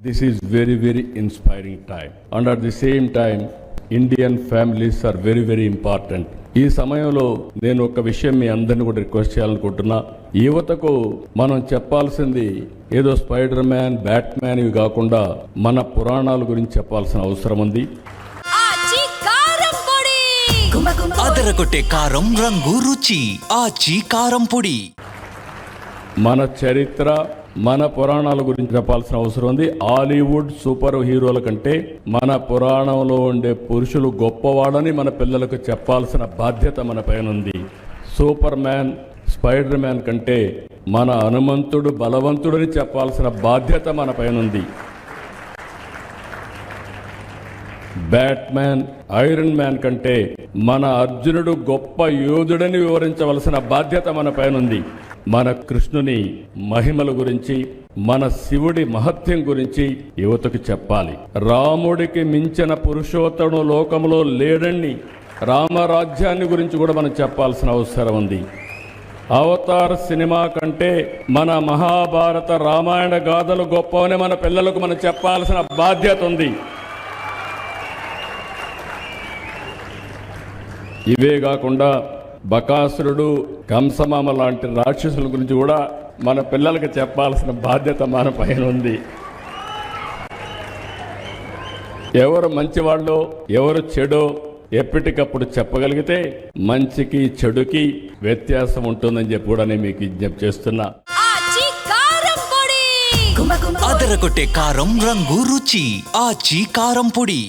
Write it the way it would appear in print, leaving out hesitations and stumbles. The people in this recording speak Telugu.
This is very, very inspiring time. And at the same time, Indian families are very, very important. ఈ సమయంలో నేను ఒక విషయం మీ అందరిని కూడా రిక్వెస్ట్ చేయాలనుకుంటున్నా. యువతకు మనం చెప్పాల్సింది ఏదో స్పైడర్ మ్యాన్, బ్యాట్ మ్యాన్ ఇవి కాకుండా మన పురాణాల గురించి చెప్పాల్సిన అవసరం ఉంది. అదరగొట్టే కారం రంగు రుచి ఆచి కారం పొడి. మన చరిత్ర, మన పురాణాల గురించి చెప్పాల్సిన అవసరం ఉంది. హాలీవుడ్ సూపర్ హీరోల కంటే మన పురాణంలో ఉండే పురుషులు గొప్పవాడని మన పిల్లలకు చెప్పాల్సిన బాధ్యత మన పైన ఉంది. సూపర్ మ్యాన్, స్పైడర్ మ్యాన్ కంటే మన హనుమంతుడు బలవంతుడని చెప్పాల్సిన బాధ్యత మన పైన ఉంది. బ్యాట్ మ్యాన్, ఐరన్ మ్యాన్ కంటే మన అర్జునుడు గొప్ప యోధుడని వివరించవలసిన బాధ్యత మన పైన ఉంది. మన కృష్ణుని మహిమల గురించి, మన శివుడి మహత్యం గురించి యువతకు చెప్పాలి. రాముడికి మించిన పురుషోత్తముడు లోకంలో లేడని రామరాజ్యాన్ని గురించి కూడా మనం చెప్పాల్సిన అవసరం ఉంది. అవతార్ సినిమా కంటే మన మహాభారత రామాయణ గాథలు గొప్పవని మన పిల్లలకు మనం చెప్పాల్సిన బాధ్యత ఉంది. ఇవే కాకుండా బకాసురుడు, కంసమామ లాంటి రాక్షసుల గురించి కూడా మన పిల్లలకు చెప్పాల్సిన బాధ్యత మన పైన ఉంది. ఎవరు మంచివాళ్ళో ఎవరు చెడో ఎప్పటికప్పుడు చెప్పగలిగితే మంచికి చెడుకి వ్యత్యాసం ఉంటుందని చెప్పి కూడా నేను మీకు విజ్ఞప్తి చేస్తున్నా. అదరగొట్టే కారం రంగు రుచి ఆచి కారం పొడి.